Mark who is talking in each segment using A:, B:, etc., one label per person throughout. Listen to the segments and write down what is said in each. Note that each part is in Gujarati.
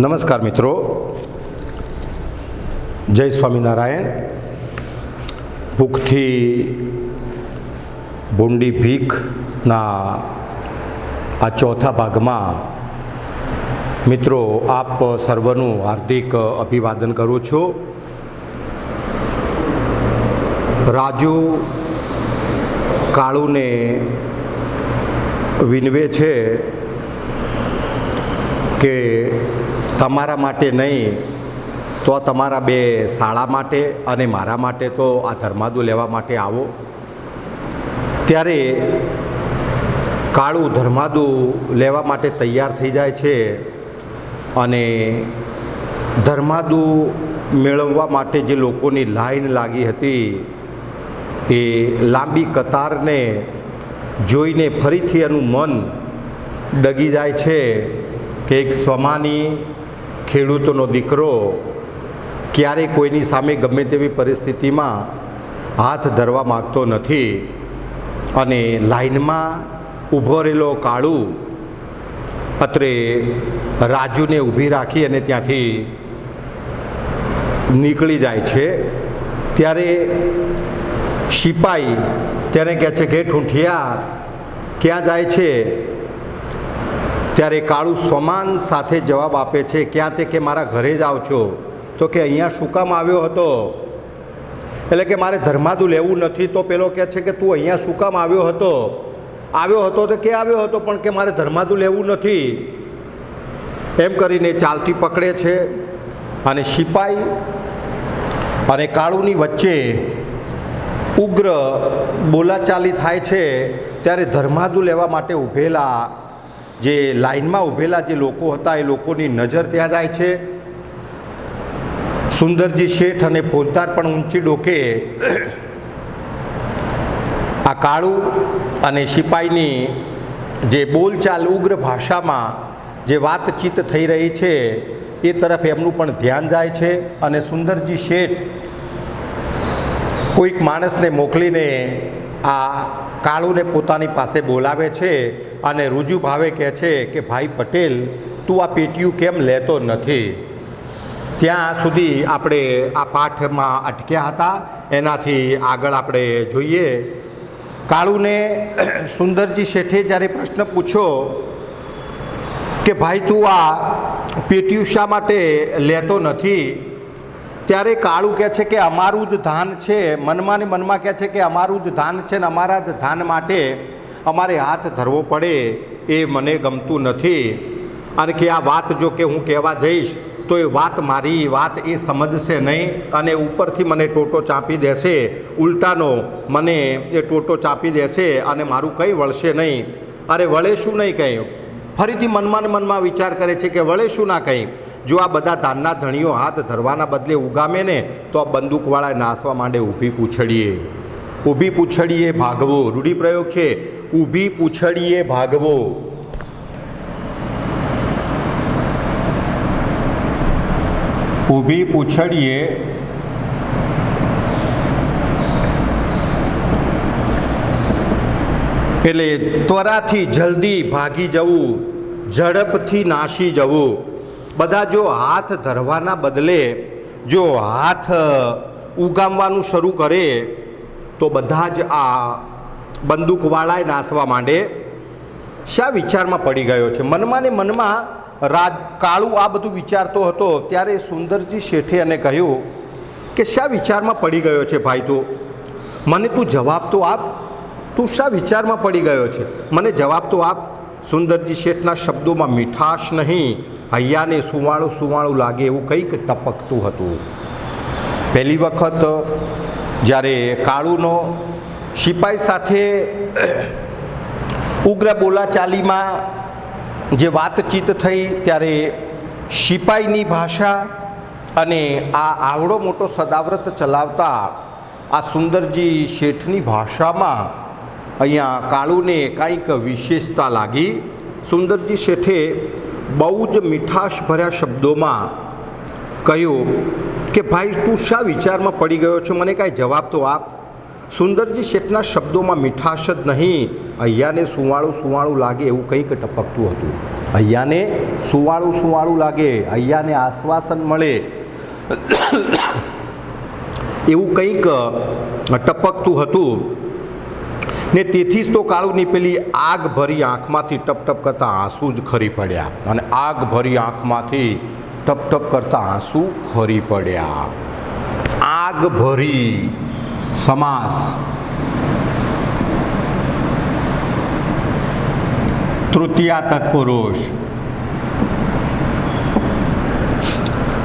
A: નમસ્કાર મિત્રો, જય સ્વામિનારાયણ. ભૂખથી ભૂંડી ભીખના આ ચોથા ભાગમાં મિત્રો આપ સર્વનું હાર્દિક અભિવાદન કરું છું. રાજુ કાળુને વિનવે છે કે તમારા માટે નહીં તો તમારા બે શાળા માટે અને મારા માટે તો આ ધર્માદુ લેવા માટે આવો. ત્યારે કાળું ધર્માદુ લેવા માટે તૈયાર થઈ જાય છે અને ધર્માદુ મેળવવા માટે જે લોકોની લાઈન લાગી હતી એ લાંબી કતારને જોઈને ફરીથી એનું મન ડગી જાય છે કે એક સ્વમાની ખેડૂતનો દીકરો ક્યારેય કોઈની સામે ગમે તેવી પરિસ્થિતિમાં હાથ ધરવા માગતો નથી. અને લાઈનમાં ઊભો રહેલો કાળુ અત્રે રાજુને ઊભી રાખી અને ત્યાંથી નીકળી જાય છે. ત્યારે સિપાઈ તેને કહે છે કે ઠૂંઠિયા ક્યાં જાય છે? ત્યારે કાળુ સ્વમાન સાથે જવાબ આપે છે, ક્યાં તે કે મારા ઘરે જ આવ છો. તો કે અહીંયા શું કામ આવ્યો હતો? એટલે કે મારે ધર્માદુ લેવું નથી. તો પેલો કહે છે કે તું અહીંયા શું કામ આવ્યો હતો? આવ્યો હતો તો કે આવ્યો હતો પણ કે મારે ધર્માદુ લેવું નથી. એમ કરીને ચાલતી પકડે છે અને સિપાઈ અને કાળુની વચ્ચે ઉગ્ર બોલાચાલી થાય છે. ત્યારે ધર્માદુ લેવા માટે ઊભેલા જે લાઈનમાં ઊભેલા જે લોકો હતા એ લોકોની નજર ત્યાં જાય છે. સુંદરજી શેઠ અને ફોજદાર પણ ઊંચી ડોકે આ કાળુ અને સિપાઈની જે બોલચાલ ઉગ્ર ભાષામાં જે વાતચીત થઈ રહી છે એ તરફ એમનું પણ ધ્યાન જાય છે. અને સુંદરજી શેઠ કોઈક માણસને મોકલીને આ કાળુને પોતાની પાસે બોલાવે છે અને રૂજુ ભાવે કહે છે કે ભાઈ પટેલ, તું આ પેટીયું કેમ લેતો નથી? ત્યાં સુધી આપણે આ પાઠમાં અટક્યા હતા. એનાથી આગળ આપણે જોઈએ. કાળુને સુંદરજી શેઠે જ્યારે પ્રશ્ન પૂછ્યો કે ભાઈ તું આ પેટીયું શા માટે લેતો નથી? ત્યારે કાળુ કહે છે કે અમારું જ ધાન છે. મનમાં ને મનમાં કહે છે કે અમારું જ ધાન છે ને અમારા જ ધાન માટે અમારે હાથ ધરવો પડે એ મને ગમતું નથી. અને કે આ વાત જો કે હું કહેવા જઈશ તો એ વાત મારી વાત એ સમજશે નહીં અને ઉપરથી મને ટોટો ચાંપી દેશે. ઉલટાનો મને એ ટોટો ચાંપી દેશે અને મારું કંઈ વળશે નહીં. અરે વળે શું નહીં કંઈ? ફરીથી મનમાં ને મનમાં વિચાર કરે છે કે વળે શું ના કંઈ? જો આ બધા ધાનના ધણીઓ હાથ ધરવાના બદલે ઉગામે ને તો આ બંદૂકવાળા નાસવા માંડે ઊભી પૂંછડીએ. ઊભી પૂંછડીએ ભાગવો રૂઢિપ્રયોગ છે. ઊભી પૂંછડીએ ભાગવો. ઊભી પૂંછડીએ એટલે ત્વરાથી જલ્દી ભાગી જવું, ઝડપથી નાસી જવું. બધા જો હાથ ધરવાના બદલે જો હાથ ઉગામવાનું શરૂ કરે તો બધા જ આ બંદૂકવાળાએ નાસવા માંડે. શા વિચારમાં પડી ગયો છે? મનમાં ને મનમાં કાળુ આ બધું વિચારતો હતો. ત્યારે સુંદરજી શેઠે એને કહ્યું કે શા વિચારમાં પડી ગયો છે ભાઈ? તું મને તું જવાબ તો આપ. તું શા વિચારમાં પડી ગયો છે? મને જવાબ તો આપ. સુંદરજી શેઠના શબ્દોમાં મીઠાશ નહીં, હૈયાને સુવાળું સુવાળું લાગે એવું કંઈક ટપકતું હતું. પહેલી વખત જ્યારે કાળુનો સિપાઈ સાથે ઉગ્ર બોલાચાલીમાં જે વાતચીત થઈ ત્યારે સિપાઈની ભાષા અને આ આવડો મોટો સદાવ્રત ચલાવતા આ સુંદરજી શેઠની ભાષામાં અહીંયા કાળુને કાંઈક વિશેષતા લાગી. સુંદરજી શેઠે બહુ જ મીઠાશભર્યા શબ્દોમાં કહ્યું કે ભાઈ તું શા વિચારમાં પડી ગયો છો? મને કાંઈ જવાબ તો આપ. સુંદરજી શેઠના શબ્દોમાં મીઠાશ જ નહીં અહીંયાને સુવાળું સુવાળું લાગે એવું કંઈક ટપકતું હતું. અહીંયાને સુવાળું સુવાળું લાગે, અહીંયાને આશ્વાસન મળે એવું કંઈક ટપકતું હતું. ને તેથી જ તો કાળુની પેલી આગ ભરી આંખમાંથી ટપ ટપ કરતા આંસુ જ ખરી પડ્યા. અને આગ ભરી આંખમાંથી ટપ ટપ કરતા આંસુ ખરી પડ્યા. આગ ભરી સમાસ તૃતીયા તત્પુરુષ.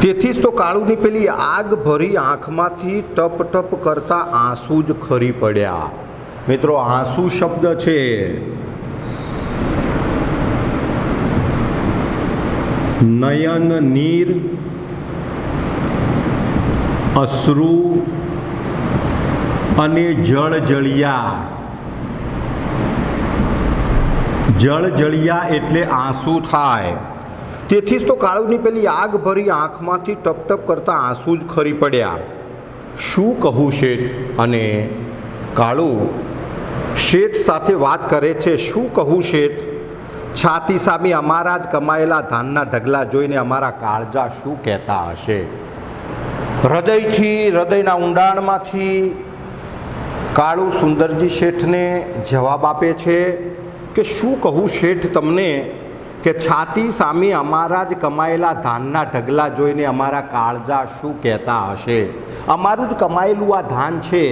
A: તેથી જ તો કાળુની પેલી આગ ભરી આંખમાંથી ટપ ટપ કરતા આંસુ જ ખરી પડ્યા. મિત્રો, આંસુ શબ્દ છે નયન નીર, અશ્રુ અને જળજળિયા. જળજળિયા એટલે આંસુ થાય. તેથી જ તો કાળુની પેલી આગ ભરી આંખમાંથી ટપ ટપ કરતા આંસુ જ ખરી પડ્યા. શું કહું શેઠ? અને કાળુ શેઠ સાથે વાત કરે છે. શું કહું શેઠ? છાતી સામે અમારા જ કમાયેલા ધાનના ઢગલા જોઈને અમારા કાળજા શું કહેતા હશે? હૃદયથી, હૃદયના ઊંડાણમાંથી કાળુ સુંદરજી શેઠને જવાબ આપે છે કે શું કહું શેઠ તમને, કે છાતી સામે અમારા જ કમાયેલા ધાનના ઢગલા જોઈને અમારા કાળજા શું કહેતા હશે? અમારું જ કમાયેલું આ ધાન છે,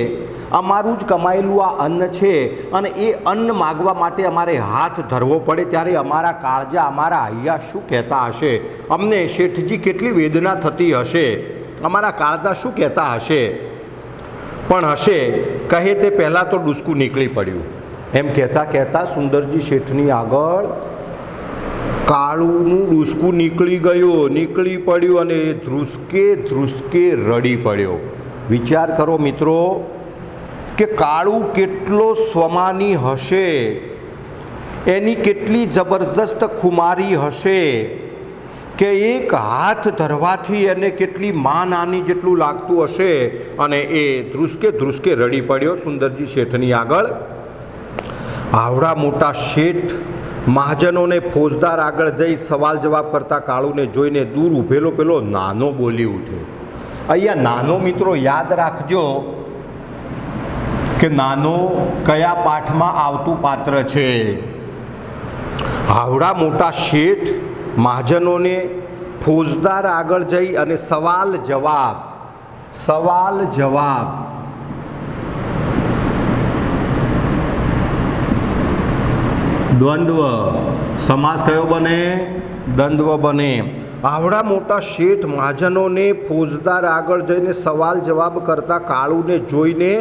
A: અમારું જ કમાયેલું આ અન્ન છે, અને એ અન્ન માગવા માટે અમારે હાથ ધરવો પડે ત્યારે અમારા કાળજા, અમારા હૈયા શું કહેતા હશે? અમને શેઠજી કેટલી વેદના થતી હશે? અમારા કાળજા શું કહેતા હશે? પણ હશે કહે તે પહેલાં તો ડૂસકું નીકળી પડ્યું. એમ કહેતા કહેતા સુંદરજી શેઠની આગળ કાળુનું ડૂસકું નીકળી ગયું, નીકળી પડ્યું અને ધ્રુસકે ધ્રુસકે રડી પડ્યો. વિચાર કરો મિત્રો કે કાળુ કેટલો સ્વમાની હશે, એની કેટલી જબરજસ્ત ખુમારી હશે કે એક હાથ ધરવાથી એને કેટલી માનાની જેટલું લાગતું હશે. અને એ ધ્રુસકે ધ્રુસકે રડી પડ્યો સુંદરજી શેઠની આગળ. આવડા મોટા શેઠ મહાજનોને ફોજદાર આગળ જઈ સવાલ જવાબ કરતા કાળુને જોઈને દૂર ઊભેલો પેલો નાનો બોલી ઉઠ્યો. અહીંયા નાનો મિત્રો યાદ રાખજો કે નાનો કયા પાઠમાં આવતું પાત્ર છે. આવડા મોટા શેઠ મહાજનોને ફોજદાર આગળ જઈ અને સવાલ જવાબ દ્વંદ્વ સમાસ કયો બને? દ્વંદ્વ બને. આવડા મોટા શેઠ મહાજનોને ફોજદાર આગળ જઈને સવાલ જવાબ કરતા કાળુને જોઈને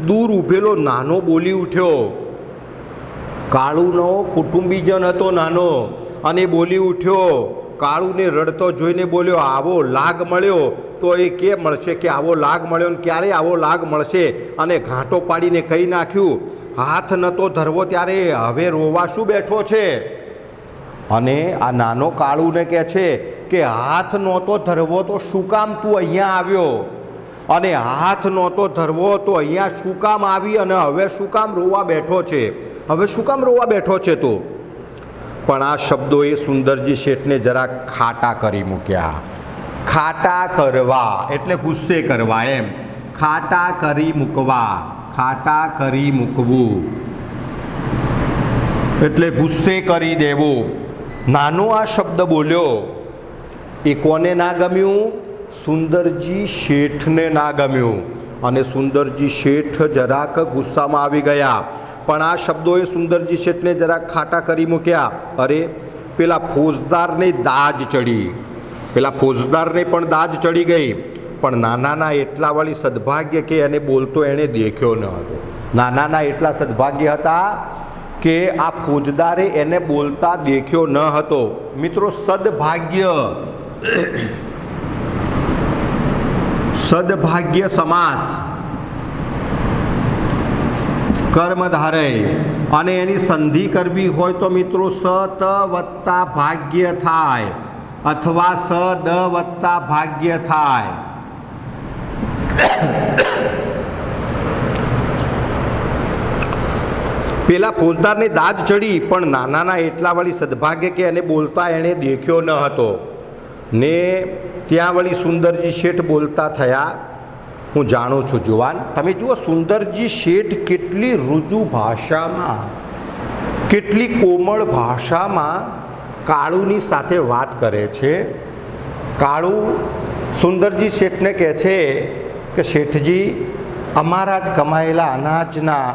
A: દૂર ઊભેલો નાનો બોલી ઉઠ્યો. કાળુનો કુટુંબીજન હતો નાનો, અને બોલી ઉઠ્યો. કાળુને રડતો જોઈને બોલ્યો, આવો લાગ મળ્યો તો એ કે મળશે કે આવો લાગ મળ્યો ને ક્યારે આવો લાગ મળશે? અને ઘાંટો પાડીને કહી નાખ્યું, હાથ નહોતો ધરવો ત્યારે હવે રોવા શું બેઠો છે? અને આ નાનો કાળુને કહે છે કે હાથ નહોતો ધરવો તો શું કામ તું અહીંયા આવ્યો? અને હાથ નહોતો ધરવો તો અહીંયા શું કામ આવી? અને હવે શું કામ રોવા બેઠો છે? હવે શું કામ રોવા બેઠો છે તું? પણ આ શબ્દોએ સુંદરજી શેઠને જરા ખાટા કરી મૂક્યા. ખાટા કરવા એટલે ગુસ્સે કરવા, એમ ખાટા કરી મૂકવા, ખાટા કરી મૂકવું એટલે ગુસ્સે કરી દેવું. નાનો આ શબ્દ બોલ્યો એ કોને ના ગમ્યું? સુંદરજી શેઠને ના ગમ્યું. અને સુંદરજી શેઠ જરાક ગુસ્સામાં આવી ગયા. પણ આ શબ્દોએ સુંદરજી શેઠને જરાક ખાટા કરી મૂક્યા. અરે પેલા ફોજદારને દાજ ચડી, પેલા ફોજદારને પણ દાજ ચડી ગઈ. પણ નાનાના એટલા વાળી સદભાગ્ય કે એને બોલતો એણે દેખ્યો ન હતો. નાનાના એટલા સદભાગ્ય હતા કે આ ફોજદારે એને બોલતા દેખ્યો ન હતો. મિત્રો, સદભાગ્ય, સદભાગ્ય સમાસ કર્મધારય, અને એની સંધિ કરવી હોય તો મિત્રો સત વત્તા ભાગ્ય થાય અથવા સદ વત્તા ભાગ્ય થાય. પેલા ફોજદારને દાદ ચડી, પણ નાનાના એટલા વળી સદભાગ્ય કે એને બોલતા એણે દેખ્યો ન હતો ને ત્યાં વળી સુંદરજી શેઠ બોલતા થયા, હું જાણું છું જુવાન. તમે જુઓ સુંદરજી શેઠ કેટલી રુજુ ભાષામાં, કેટલી કોમળ ભાષામાં કાળુની સાથે વાત કરે છે. કાળુ સુંદરજી શેઠને કહે છે કે શેઠજી, અમારા જ કમાયેલા અનાજના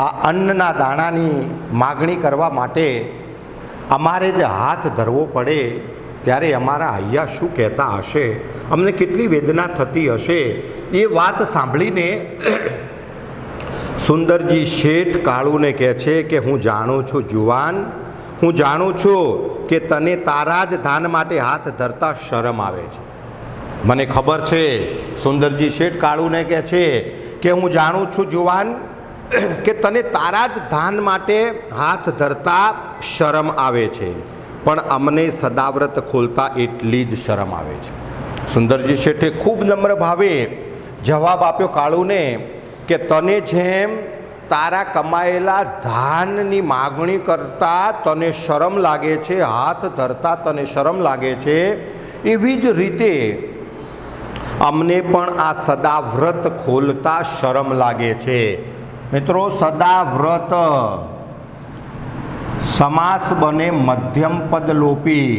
A: આ અન્નના દાણાની માગણી કરવા માટે અમારે જે હાથ ધરવો પડે ત્યારે અમારા હૈયા શું કહેતા હશે, અમને કેટલી વેદના થતી હશે. એ વાત સાંભળીને સુંદરજી શેઠ કાળુને કહે છે કે હું જાણું છું જુવાન, હું જાણું છું કે તને તારા જ ધાન માટે હાથ ધરતા શરમ આવે છે. મને ખબર છે. સુંદરજી શેઠ કાળુને કહે છે કે હું જાણું છું જુવાન કે તને તારા જ ધાન માટે હાથ ધરતા શરમ આવે છે, પણ અમને સદાવ્રત ખોલતા એટલી જ શરમ આવે છે. સુંદરજી શેઠે ખૂબ નમ્ર ભાવે જવાબ આપ્યો કાળુને કે તને જેમ તારા કમાયેલા ધાનની માગણી કરતા તને શરમ લાગે છે, હાથ ધરતા તને શરમ લાગે છે, એવી જ રીતે અમને પણ આ સદાવ્રત ખોલતા શરમ લાગે છે. મિત્રો, સદાવ્રત સમાસ બને મધ્યમ પદ લોપી.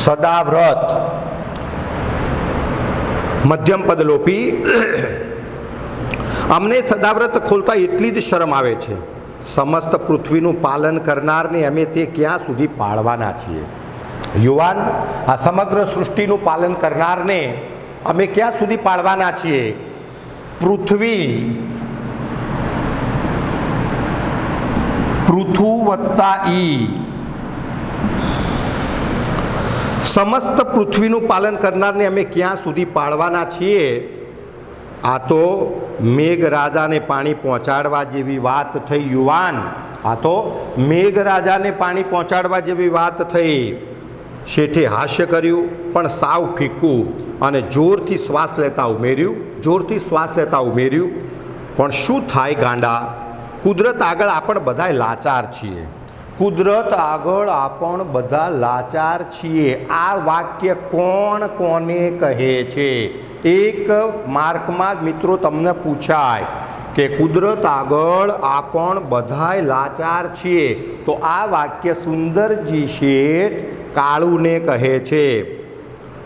A: સદાવ્રત મધ્યમ પદ લોપી. અમને સદાવ્રત ખોલતા એટલી જ શરમ આવે છે, સમસ્ત પૃથ્વીનું પાલન કરનારને અમે તે ક્યાં સુધી પાળવાના છીએ. યુવાન, આ સમગ્ર સૃષ્ટિનું પાલન કરનારને અમે ક્યાં સુધી પાળવાના છીએ. પૃથ્વી પૃથુ વત્તા ઈ, સમસ્ત પૃથ્વીનું પાલન કરનારને અમે ક્યાં સુધી પાળવાના છીએ. આ તો મેઘરાજાને પાણી પહોંચાડવા જેવી વાત થઈ યુવાન. આ તો મેઘરાજાને પાણી પહોંચાડવા જેવી વાત થઈ. શેઠે હાસ્ય કર્યું, પણ સાવ ફીકું, અને જોરથી શ્વાસ લેતા ઉમેર્યું, જોરથી શ્વાસ લેતા ઉમેર્યું, પણ શું થાય ગાંડા, કુદરત આગળ આપણ બધા લાચાર છીએ. કુદરત આગળ આપણ બધા લાચાર છીએ. આ વાક્ય કોણ કોને કહે છે? એક માર્કમાં મિત્રો તમને પૂછાય કે કુદરત આગળ આપણ બધાય લાચાર છીએ, તો આ વાક્ય સુંદરજી શેઠ કાળુને કહે છે.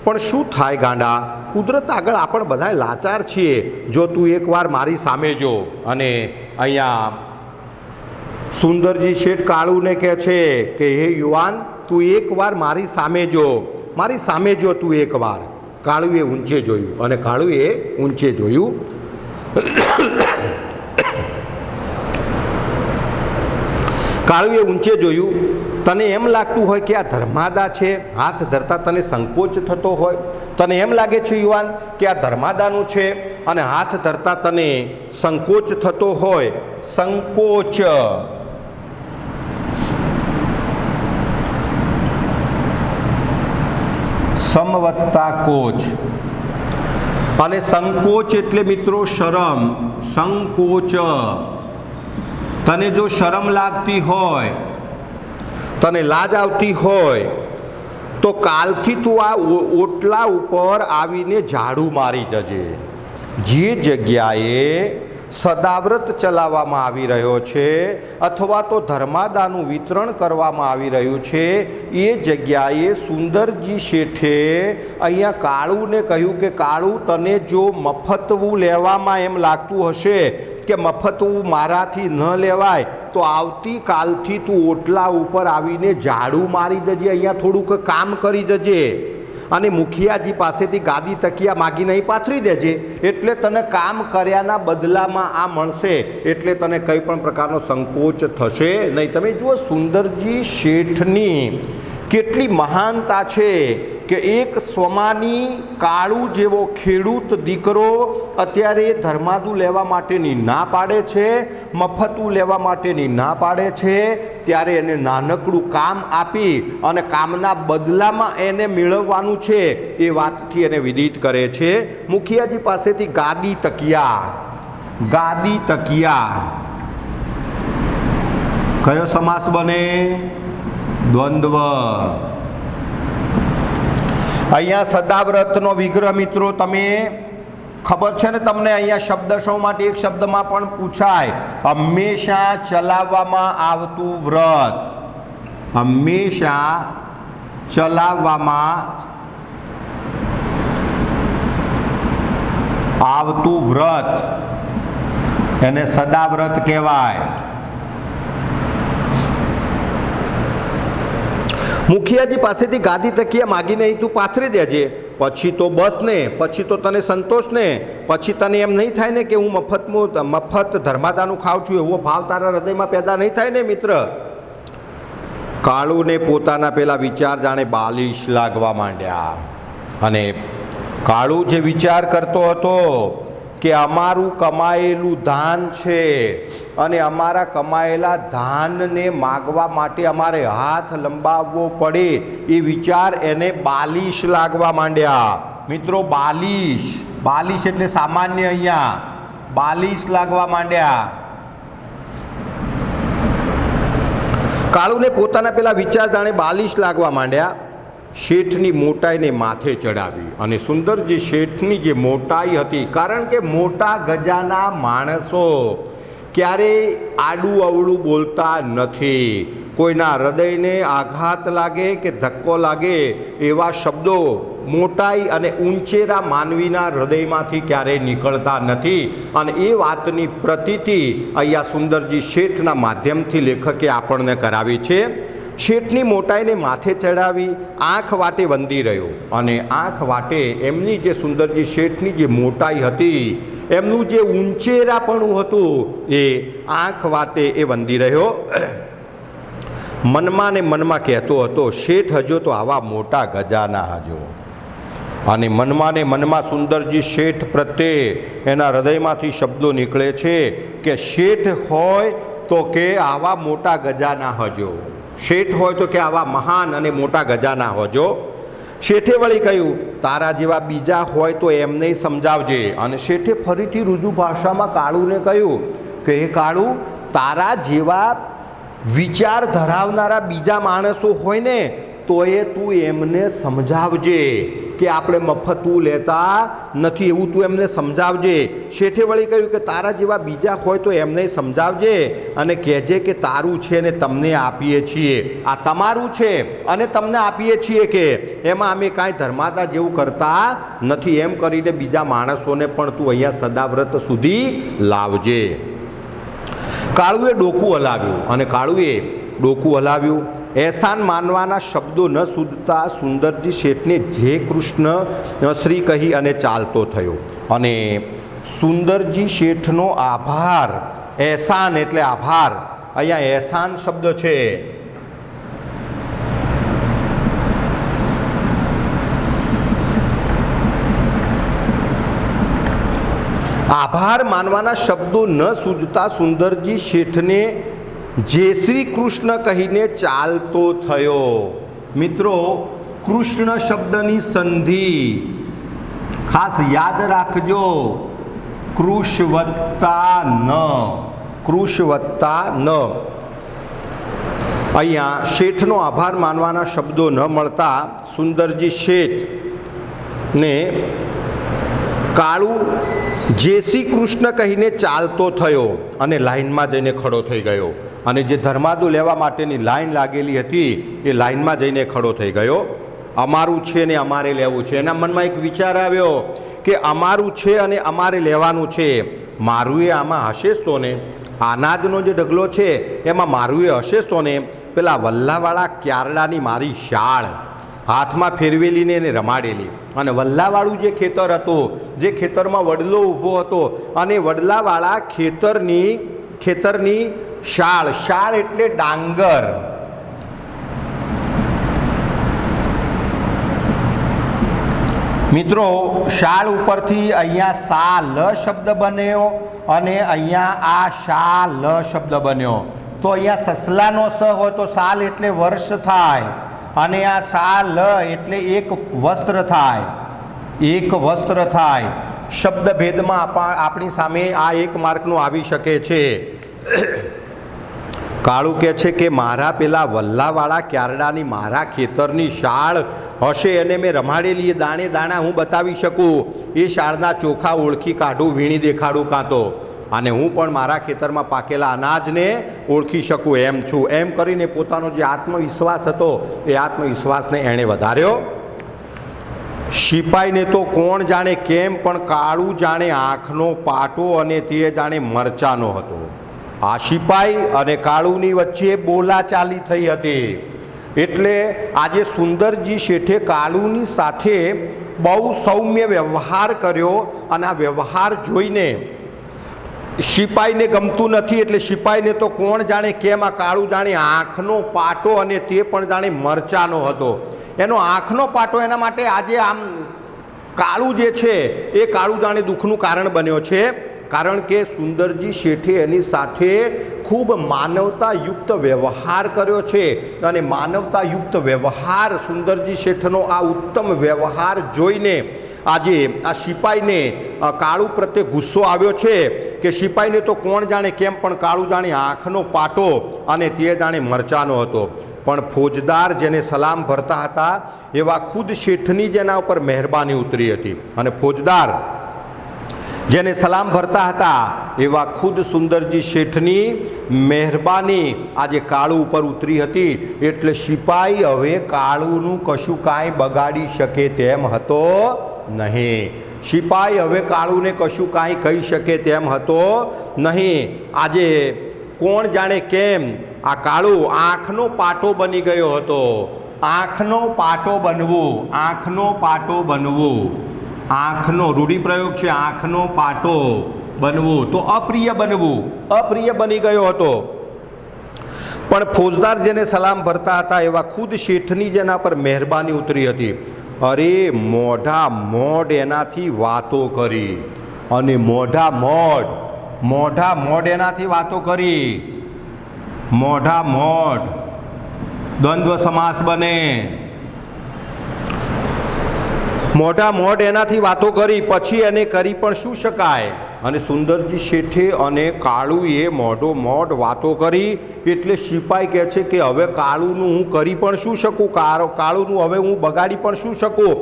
A: પણ શું થાય ગાંડા, કુદરત આગળ આપણ બધાય લાચાર છીએ. જો તું એકવાર મારી સામે જો, અને અહીંયા સુંદરજી શેઠ કાળુને કહે છે કે હે યુવાન, તું એકવાર મારી સામે જો, મારી સામે જો તું એકવાર. કાળુએ ઊંચે જોયું, અને કાળુએ ઊંચે જોયું. કાળુએ ઊંચે જોયું. તને એમ લાગતું હોય કે આ ધર્માદા છે, હાથ ધરતા તને સંકોચ થતો હોય. તને એમ લાગે છે યુવાન કે આ ધર્માદાનું છે અને હાથ ધરતા તને સંકોચ થતો હોય. સંકોચ, સમવત્તા કોચ, અને સંકોચ એટલે મિત્રો શરમ. સંકોચ, તને જો શરમ લાગતી હોય, તને લાજ આવતી હોય, તો કાલથી તું આ ઓટલા ઉપર આવીને ઝાડુ મારી જજે. જે જગ્યાએ સદાવ્રત ચલાવવામાં આવી રહ્યો છે અથવા તો ધર્માદાનું વિતરણ કરવામાં આવી રહ્યું છે, એ જગ્યાએ સુંદરજી શેઠે અહીંયા કાળુને કહ્યું કે કાળુ, તને જો મફતવું લેવામાં એમ લાગતું હશે કે મફતવું મારાથી ન લેવાય, તો આવતીકાલથી તું ઓટલા ઉપર આવીને ઝાડુ મારી જજે, અહીંયા થોડુંક કામ કરી જજે, અને મુખિયાજી પાસેથી ગાદી તકિયા માગીને અહીં પાથરી દેજે, એટલે તને કામ કર્યાના બદલામાં આ મળશે, એટલે તને કંઈ પણ પ્રકારનો સંકોચ થશે નહીં. તમે જુઓ સુંદરજી શેઠની કેટલી મહાનતા છે કે એક સ્વમાની કાળુ જેવો ખેડૂત દીકરો અત્યારે ધર્માદુ લેવા માટેની ના પાડે છે, મફતું લેવા માટેની ના પાડે છે, ત્યારે એને નાનકડું કામ આપી અને કામના બદલામાં એને મેળવવાનું છે એ વાતથી એને વિદિત કરે છે. મુખિયાજી પાસેથી ગાદી તકિયા ગાદી તકિયા. કયો સમાસ બને? દ્વંદ્વ. અહીંયા સદાવ્રતનો વિગ્રહ મિત્રો તમે ખબર છે ને તમને, અહીંયા શબ્દ શો માટે એક શબ્દમાં પણ પૂછાય. હંમેશા ચલાવવામાં આવતું વ્રત. હંમેશા ચલાવવામાં આવતું વ્રત એને સદાવ્રત કહેવાય. મુખિયાજી પાસેથી ગાદી તકિયા માગીને અહીં તું પાથરી દેજે, પછી તો બસ ને, પછી તો તને સંતોષ ને, પછી તને એમ નહીં થાય ને કે હું મફત ધર્માદાનું ખાઉં છું, એવો ભાવ તારા હૃદયમાં પેદા નહીં થાય ને મિત્ર. કાળુને પોતાના પેલા વિચાર જાણે બાલિશ લાગવા માંડ્યા. અને કાળુ જે વિચાર કરતો હતો કે અમારું કમાયેલું ધાન છે અને અમારા કમાયેલા ધાનને માગવા માટે અમારે હાથ લંબાવવો પડે, એ વિચાર એને બાલિશ લાગવા માંડ્યા. મિત્રો બાલિશ, બાલિશ એટલે સામાન્ય, અહીંયા બાલિશ લાગવા માંડ્યા. કાળુને પોતાના પેલા વિચાર જાણે બાલિશ લાગવા માંડ્યા. શેઠની મોટાઈને માથે ચડાવી. અને સુંદરજી શેઠની જે મોટાઈ હતી, કારણ કે મોટા ગજાના માણસો ક્યારેય આડું અવળું બોલતા નથી. કોઈના હૃદયને આઘાત લાગે કે ધક્કો લાગે એવા શબ્દો મોટાઈ અને ઊંચેરા માનવીના હૃદયમાંથી ક્યારેય નીકળતા નથી. અને એ વાતની પ્રતીતિ અહીંયા સુંદરજી શેઠના માધ્યમથી લેખકે આપણને કરાવી છે. શેઠની મોટાઈને માથે ચડાવી, આંખ વાટે વંદી રહ્યો. અને આંખ વાટે એમની જે સુંદરજી શેઠની જે મોટાઈ હતી, એમનું જે ઊંચેરાપણું હતું, એ આંખ વાટે એ વંદી રહ્યો. મનમાં ને મનમાં કહેતો હતો, શેઠ હજો તો આવા મોટા ગજાના હજો. અને મનમાં ને મનમાં સુંદરજી શેઠ પ્રત્યે એના હૃદયમાંથી શબ્દો નીકળે છે કે શેઠ હોય તો કે આવા મોટા ગજાના હજો. શેઠ હોય તો કે આવા મહાન અને મોટા ગજાના હોજો. શેઠે વળી કહ્યું, તારા જેવા બીજા હોય તો એમને સમજાવજે. અને શેઠે ફરીથી રૂજુ ભાષામાં કાળુને કહ્યું કે હે કાળુ, તારા જેવા વિચાર ધરાવનારા બીજા માણસો હોય ને તો એ તું એમને સમજાવજે કે આપણે મફતું લેતા નથી, એવું તું એમને સમજાવજે. શેઠે વળી કહ્યું કે તારા જેવા બીજા હોય તો એમને સમજાવજે અને કહેજે કે તારું છે ને તમને આપીએ છીએ, આ તમારું છે અને તમને આપીએ છીએ, કે એમાં અમે કાંઈ ધર્માદા જેવું કરતા નથી. એમ કરીને બીજા માણસોને પણ તું અહીંયા સદાવ્રત સુધી લાવજે. કાળુએ ડોકું હલાવ્યું. અને કાળુએ ડોકું હલાવ્યું. એહસાન માનવાના શબ્દો ન સુધતા સુંદરજી શેઠને જે કૃષ્ણ શ્રી કહી અને ચાલતો થયો. અને સુંદરજી શેઠનો આભાર, એહસાન એટલે આભાર, અહીંયા એહસાન શબ્દ છે. આભાર માનવાના શબ્દો ન સૂઝતા સુંદરજી શેઠને જય શ્રી કૃષ્ણ કહીને ચાલતો થયો. મિત્રો કૃષ્ણ શબ્દની સંધિ ખાસ યાદ રાખજો, કૃષ વત્તા ન, કૃષ વત્તા ન. અહીંયા શેઠનો આભાર માનવાના શબ્દો ન મળતા સુંદરજી શેઠને કાળુ જય શ્રી કૃષ્ણ કહીને ચાલતો થયો અને લાઈનમાં જઈને ખડો થઈ ગયો. અને જે ધર્માદુ લેવા માટેની લાઈન લાગેલી હતી એ લાઈનમાં જઈને ખડો થઈ ગયો. અમારું છે ને અમારે લેવું છે. એના મનમાં એક વિચાર આવ્યો કે અમારું છે અને અમારે લેવાનું છે. મારું એ આમાં હશે જ તો ને, અનાજનો જે ઢગલો છે એમાં મારું એ હશે જ તો ને. પેલા વલ્લાવાળા ક્યારડાની મારી શાળ હાથમાં ફેરવેલીને એને રમાડેલી. અને વલ્લાવાળું જે ખેતર હતું, જે ખેતરમાં વડલો ઊભો હતો, અને વડલાવાળા ખેતરની શાળ, શાળ એટલે ડાંગર. મિત્રો શાળ ઉપરથી અહીંયા સા લ શબ્દ બન્યો અને અહીંયા આ શા લ શબ્દ બન્યો. તો અહીંયા સસલાનો સ હોય તો સાલ એટલે વર્ષ થાય, અને આ સા લ એટલે એક વસ્ત્ર થાય, એક વસ્ત્ર થાય. શબ્દભેદમાં આપણી સામે આ 1 માર્કનું આવી શકે છે. કાળું કહે છે કે મારા પેલા વલ્લાવાળા ક્યારડાની મારા ખેતરની શાળ હશે અને મેં રમાડેલી એ દાણે દાણા હું બતાવી શકું, એ શાળના ચોખા ઓળખી કાઢું, વીણી દેખાડું કાં તો, અને હું પણ મારા ખેતરમાં પાકેલા અનાજને ઓળખી શકું એમ છું. એમ કરીને પોતાનો જે આત્મવિશ્વાસ હતો એ આત્મવિશ્વાસને એણે વધાર્યો. સિપાઈને તો કોણ જાણે કેમ પણ કાળું જાણે આંખનો પાટો અને તે જાણે મરચાનો હતો. આ સિપાઈ અને કાળુની વચ્ચે બોલાચાલી થઈ હતી. એટલે આજે સુંદરજી શેઠે કાળુની સાથે બહુ સૌમ્ય વ્યવહાર કર્યો અને આ વ્યવહાર જોઈને સિપાઈને ગમતું નથી. એટલે સિપાઈને તો કોણ જાણે કેમ આ કાળું જાણે આંખનો પાટો અને તે પણ જાણે મરચાનો હતો. એનો આંખનો પાટો એના માટે આજે આમ કાળું જે છે એ કાળું જાણે દુઃખનું કારણ બન્યો છે. કારણ કે સુંદરજી શેઠે એની સાથે ખૂબ માનવતાયુક્ત વ્યવહાર કર્યો છે અને માનવતાયુક્ત વ્યવહાર સુંદરજી શેઠનો આ ઉત્તમ વ્યવહાર જોઈને આજે આ સિપાઈને કાળું પ્રત્યે ગુસ્સો આવ્યો છે કે સિપાઈને તો કોણ જાણે કેમ પણ કાળું જાણે આંખનો પાટો અને તે જાણે મરચાનો હતો. પણ ફોજદાર જેને સલામ ભરતા હતા એવા ખુદ શેઠની જેના ઉપર મહેરબાની ઉતરી હતી અને ફોજદાર જેને સલામ ભરતા હતા એવા ખુદ સુંદરજી શેઠની મહેરબાની આજે કાળુ ઉપર ઉતરી હતી. એટલે સિપાઈ હવે કાળુનું કશું કાંઈ બગાડી શકે તેમ હતો નહીં. સિપાઈ હવે કાળુને કશું કાંઈ કહી શકે તેમ હતો નહીં. આજે કોણ જાણે કેમ આ કાળુ આંખનો પાટો બની ગયો હતો. આંખનો પાટો બનવું, આંખનો પાટો બનવું, આંખનો રૂઢિપ્રયોગ છે, આંખનો પાટો બનવું તો અપ્રિય બનવું, અપ્રિય બની ગયો હતો. પણ ફોજદાર જેને સલામ ભરતા હતા એવા ખુદ શેઠની જેના પર મહેરબાની ઉતરી હતી. અરે મોઢા મોઢ એનાથી વાતો કરી અને મોઢા મોઢ એનાથી વાતો કરી. મોઢા મોઢ દ્વંદ્વ સમાસ બને. મોઢા મોઢ એનાથી વાતો કરી પછી એને કરી પણ શું શકાય. અને સુંદરજી શેઠે અને કાળુએ મોઢો મોઢ વાતો કરી. એટલે સિપાઈ કહે છે કે હવે કાળુનું હું કરી પણ શું શકું, કાળુનું હવે હું બગાડી પણ શું શકું.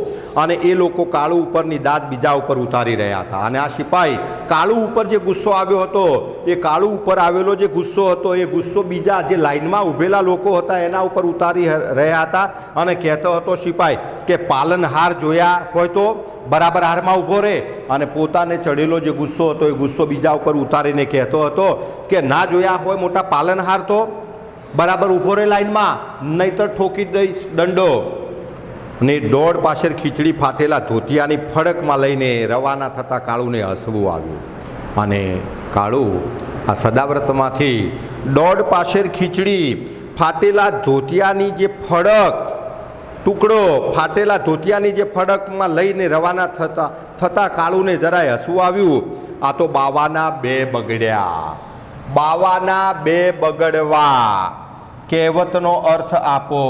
A: અને એ લોકો કાળુ ઉપરની દાદ બીજા ઉપર ઉતારી રહ્યા હતા. અને આ સિપાઈ કાળુ ઉપર જે ગુસ્સો આવ્યો હતો એ કાળુ ઉપર આવેલો જે ગુસ્સો હતો એ ગુસ્સો બીજા જે લાઈનમાં ઊભેલા લોકો હતા એના ઉપર ઉતારી રહ્યા હતા. અને કહેતો હતો સિપાઈ કે પાલનહાર જોયા હોય તો બરાબર હારમાં ઊભો રહે. અને પોતાને ચડેલો જે ગુસ્સો હતો એ ગુસ્સો બીજા ઉપર ઉતારીને કહેતો હતો કે ના જોયા હોય મોટા પાલનહાર તો બરાબર ઊભો રહે લાઈનમાં, નહીંતર ઠોકી દઈશ દંડો. અને દોડ પાછળ ખીચડી ફાટેલા ધોતિયાની ફડકમાં લઈને રવાના થતાં કાળુને હસવું આવ્યું. અને કાળુ આ સદાવ્રતમાંથી દોડ પાછળ ખીચડી ફાટેલા ધોતિયાની જે ફડક ટુકડો ફાટેલા ધોતિયાની જે ફડકમાં લઈને રવાના થતાં કાળુને જરાય હસવું આવ્યું. આ તો બાવાના બે બગડ્યા, બાવાના બે બગડવા કહેવતનો અર્થ આપો.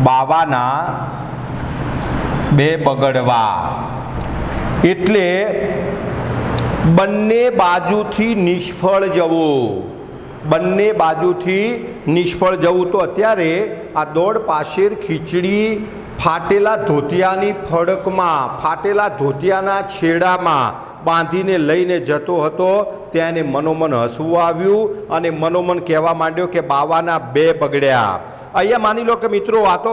A: બાવાના બે બગડવા એટલે બંને બાજુથી નિષ્ફળ જવું, બંને બાજુથી નિષ્ફળ જવું. તો અત્યારે આ દોડ પાછળ ખીચડી ફાટેલા ધોતિયાની ફડકમાં, ફાટેલા ધોતિયાના છેડામાં બાંધીને લઈને જતો હતો. ત્યાં એને મનોમન હસવું આવ્યું અને મનોમન કહેવા માંડ્યો કે બાવાના બે બગડ્યા. અહીંયા માની લો કે મિત્રો આ તો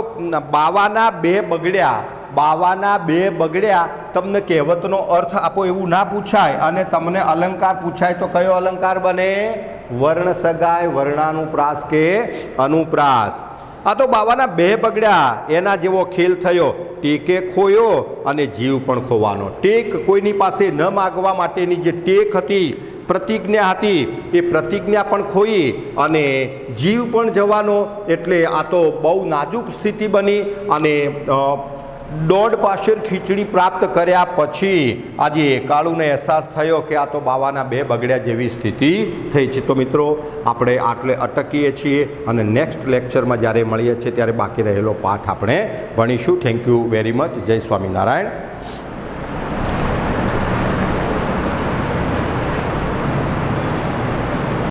A: બાવાના બે બગડ્યા, બાવાના બે બગડ્યા. તમને કહેવતનો અર્થ આપો એવું ના પૂછાય અને તમને અલંકાર પૂછાય તો કયો અલંકાર બને? વર્ણ સગાય, વર્ણાનુપ્રાસ કે અનુપ્રાસ. આ તો બાવાના બે બગડ્યા એના જેવો ખેલ થયો. ટેકે ખોયો અને જીવ પણ ખોવાનો. ટેક કોઈની પાસે ન માગવા માટેની જે ટેક હતી, પ્રતિજ્ઞા હતી, એ પ્રતિજ્ઞા પણ ખોઈ અને જીવ પણ જવાનો. એટલે આ તો બહુ નાજુક સ્થિતિ બની. અને દોડ પાછળ ખીચડી પ્રાપ્ત કર્યા પછી આજે કાળુને અહેસાસ થયો કે આ તો બાવાના બે બગડ્યા જેવી સ્થિતિ થઈ છે. તો મિત્રો આપણે આટલે અટકીએ છીએ અને નેક્સ્ટ લેક્ચરમાં જ્યારે મળીએ છીએ ત્યારે બાકી રહેલો પાઠ આપણે ભણીશું. Thank you very much. જય સ્વામિનારાયણ.